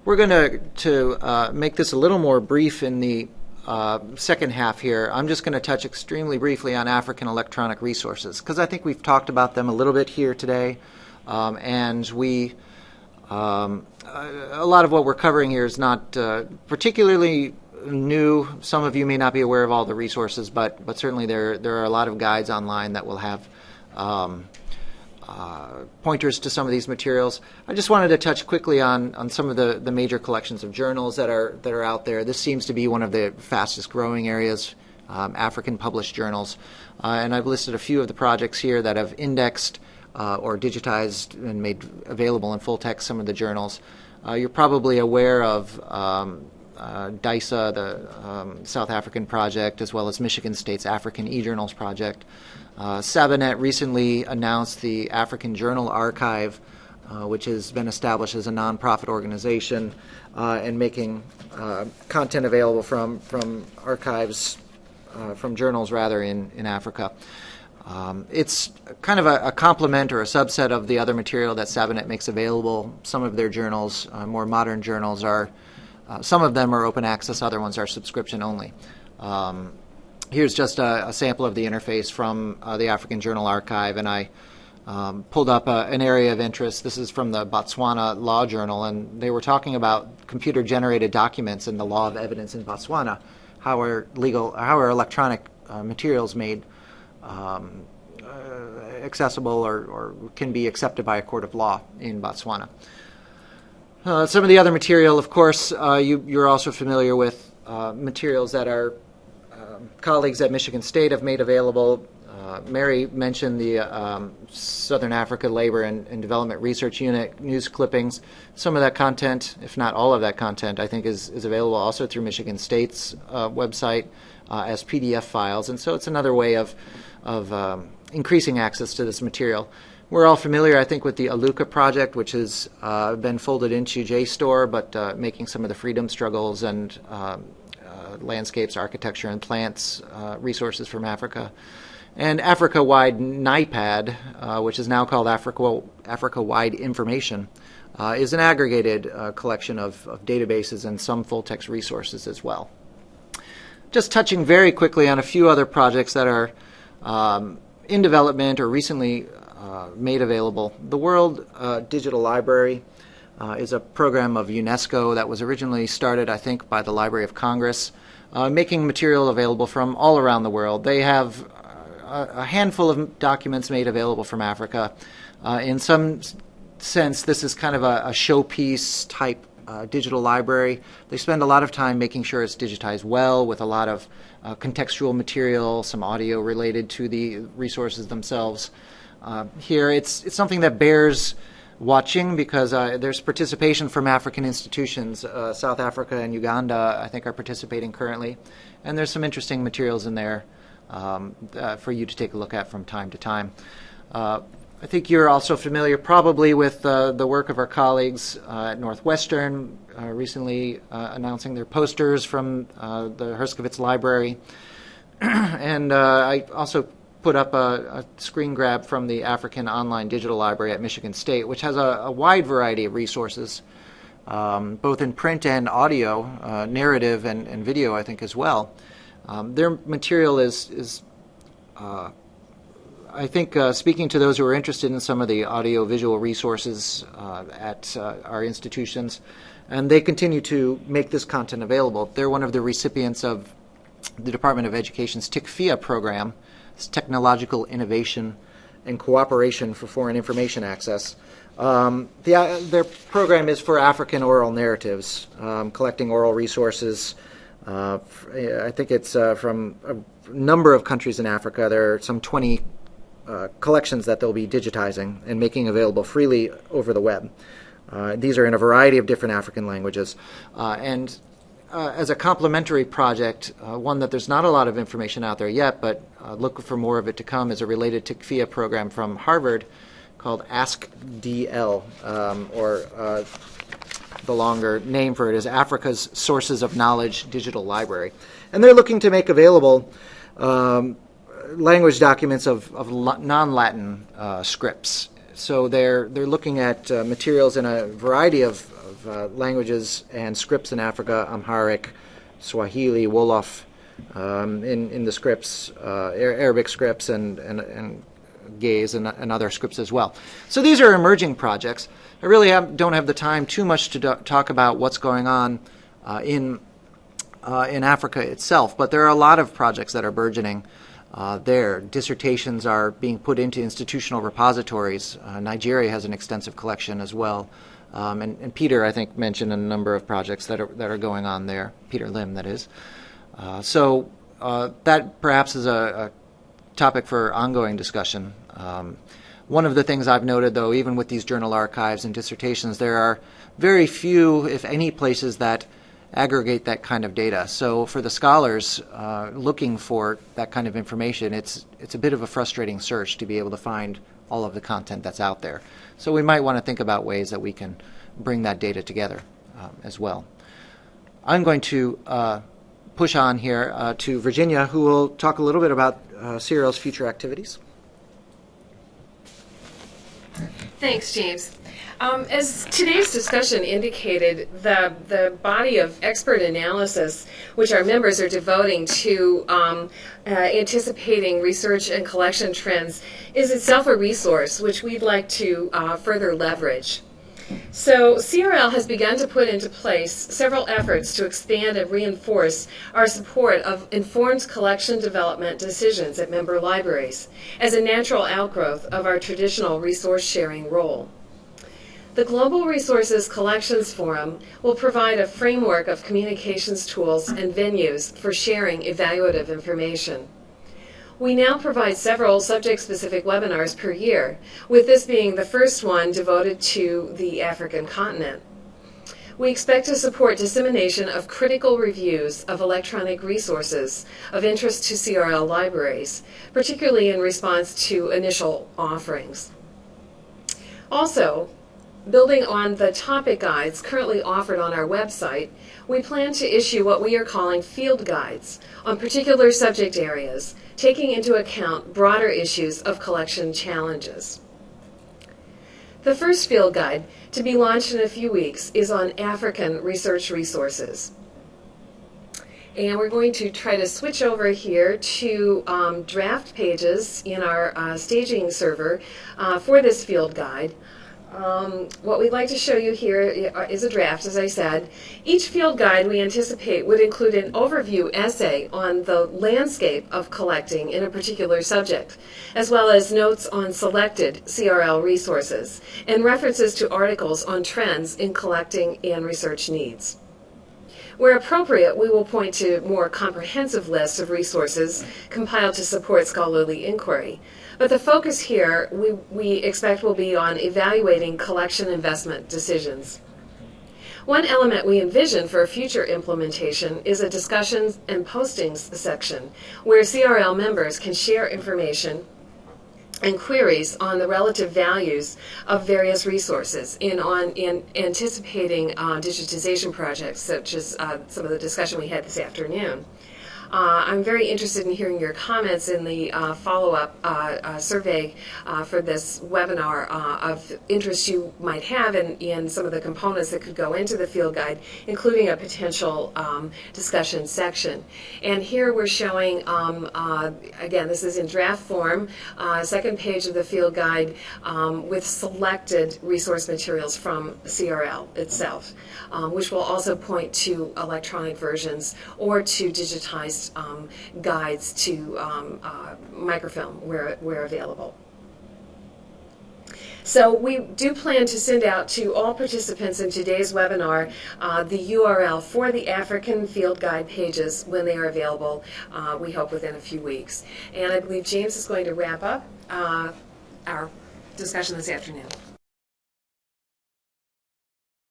We're going to make this a little more brief in the second half here. I'm just going to touch extremely briefly on African electronic resources because I think we've talked about them a little bit here today, and a lot of what we're covering here is not particularly new. Some of you may not be aware of all the resources, but certainly there are a lot of guides online that will have pointers to some of these materials. I just wanted to touch quickly on some of the major collections of journals that are out there. This seems to be one of the fastest growing areas, African published journals. And I've listed a few of the projects here that have indexed or digitized and made available in full text some of the journals. You're probably aware of DISA, the South African project, as well as Michigan State's African e-journals project. Sabanet recently announced the African Journal Archive, which has been established as a nonprofit organization and making content available from archives, from journals rather, in Africa. It's kind of a complement or a subset of the other material that Sabanet makes available. Some of their journals, more modern journals, are some of them are open access, other ones are subscription only. Here's just a sample of the interface from the African Journal Archive, and I pulled up an area of interest. This is from the Botswana Law Journal, and they were talking about computer-generated documents and the law of evidence in Botswana. How are electronic materials made accessible or can be accepted by a court of law in Botswana? Some of the other material, of course, you're also familiar with materials that our colleagues at Michigan State have made available. Mary mentioned the Southern Africa Labor and Development Research Unit news clippings. Some of that content, if not all of that content, I think is available also through Michigan State's website as PDF files. And so it's another way of increasing access to this material. We're all familiar, I think, with the Aluka project, which has been folded into JSTOR, but making some of the freedom struggles and landscapes, architecture, and plants resources from Africa. And Africa-wide NIPAD, which is now called Africa-wide Information, is an aggregated collection of databases and some full-text resources as well. Just touching very quickly on a few other projects that are in development or recently made available. The World Digital Library is a program of UNESCO that was originally started, I think, by the Library of Congress, making material available from all around the world. They have a handful of documents made available from Africa. In some sense, this is kind of a showpiece type digital library. They spend a lot of time making sure it's digitized well with a lot of contextual material, some audio related to the resources themselves. Here, it's something that bears watching because there's participation from African institutions. South Africa and Uganda, I think, are participating currently. And there's some interesting materials in there for you to take a look at from time to time. I think you're also familiar probably with the work of our colleagues at Northwestern, recently announcing their posters from the Herskovits Library. And I also put up a screen grab from the African Online Digital Library at Michigan State, which has a wide variety of resources, both in print and audio, narrative and video, I think, as well. Their material is I think, speaking to those who are interested in some of the audio-visual resources at our institutions, and they continue to make this content available. They're one of the recipients of the Department of Education's TICFIA program, it's Technological Innovation and Cooperation for Foreign Information Access. Their program is for African oral narratives, collecting oral resources. I think it's from a number of countries in Africa. There are some 20 collections that they'll be digitizing and making available freely over the web. These are in a variety of different African languages. And as a complementary project, one that there's not a lot of information out there yet, but look for more of it to come, is a related TICFIA program from Harvard called AskDL, or the longer name for it is Africa's Sources of Knowledge Digital Library. And they're looking to make available language documents of non-Latin scripts. So they're looking at materials in a variety of languages and scripts in Africa: Amharic, Swahili, Wolof, in the scripts, Arabic scripts, and Gaze and other scripts as well. So these are emerging projects. I really don't have the time too much to talk about what's going on in Africa itself, but there are a lot of projects that are burgeoning there. Dissertations are being put into institutional repositories. Nigeria has an extensive collection as well. And Peter, I think, mentioned a number of projects that are going on there. Peter Lim, that is. So that perhaps is a topic for ongoing discussion. One of the things I've noted, though, even with these journal archives and dissertations, there are very few, if any, places that aggregate that kind of data. So for the scholars looking for that kind of information, it's a bit of a frustrating search to be able to find all of the content that's out there. So we might want to think about ways that we can bring that data together as well. I'm going to push on here to Virginia, who will talk a little bit about CRL's future activities. Thanks, James. As today's discussion indicated, the body of expert analysis which our members are devoting to anticipating research and collection trends is itself a resource which we'd like to further leverage. So CRL has begun to put into place several efforts to expand and reinforce our support of informed collection development decisions at member libraries as a natural outgrowth of our traditional resource sharing role. The Global Resources Collections Forum will provide a framework of communications tools and venues for sharing evaluative information. We now provide several subject-specific webinars per year, with this being the first one devoted to the African continent. We expect to support dissemination of critical reviews of electronic resources of interest to CRL libraries, particularly in response to initial offerings. Also, building on the topic guides currently offered on our website, we plan to issue what we are calling field guides on particular subject areas, taking into account broader issues of collection challenges. The first field guide, to be launched in a few weeks, is on African research resources. And we're going to try to switch over here to draft pages in our staging server for this field guide. What we'd like to show you here is a draft, as I said. Each field guide we anticipate would include an overview essay on the landscape of collecting in a particular subject, as well as notes on selected CRL resources and references to articles on trends in collecting and research needs. Where appropriate, we will point to more comprehensive lists of resources compiled to support scholarly inquiry. But the focus here, we expect, will be on evaluating collection investment decisions. One element we envision for a future implementation is a discussions and postings section where CRL members can share information and queries on the relative values of various resources in anticipating digitization projects, such as some of the discussion we had this afternoon. I'm very interested in hearing your comments in the follow-up survey for this webinar of interest you might have in some of the components that could go into the field guide, including a potential discussion section. And here we're showing, again, this is in draft form, second page of the field guide with selected resource materials from CRL itself, which will also point to electronic versions or to digitized guides to microfilm where available. So we do plan to send out to all participants in today's webinar the URL for the African field guide pages when they are available, we hope within a few weeks. And I believe James is going to wrap up our discussion this afternoon.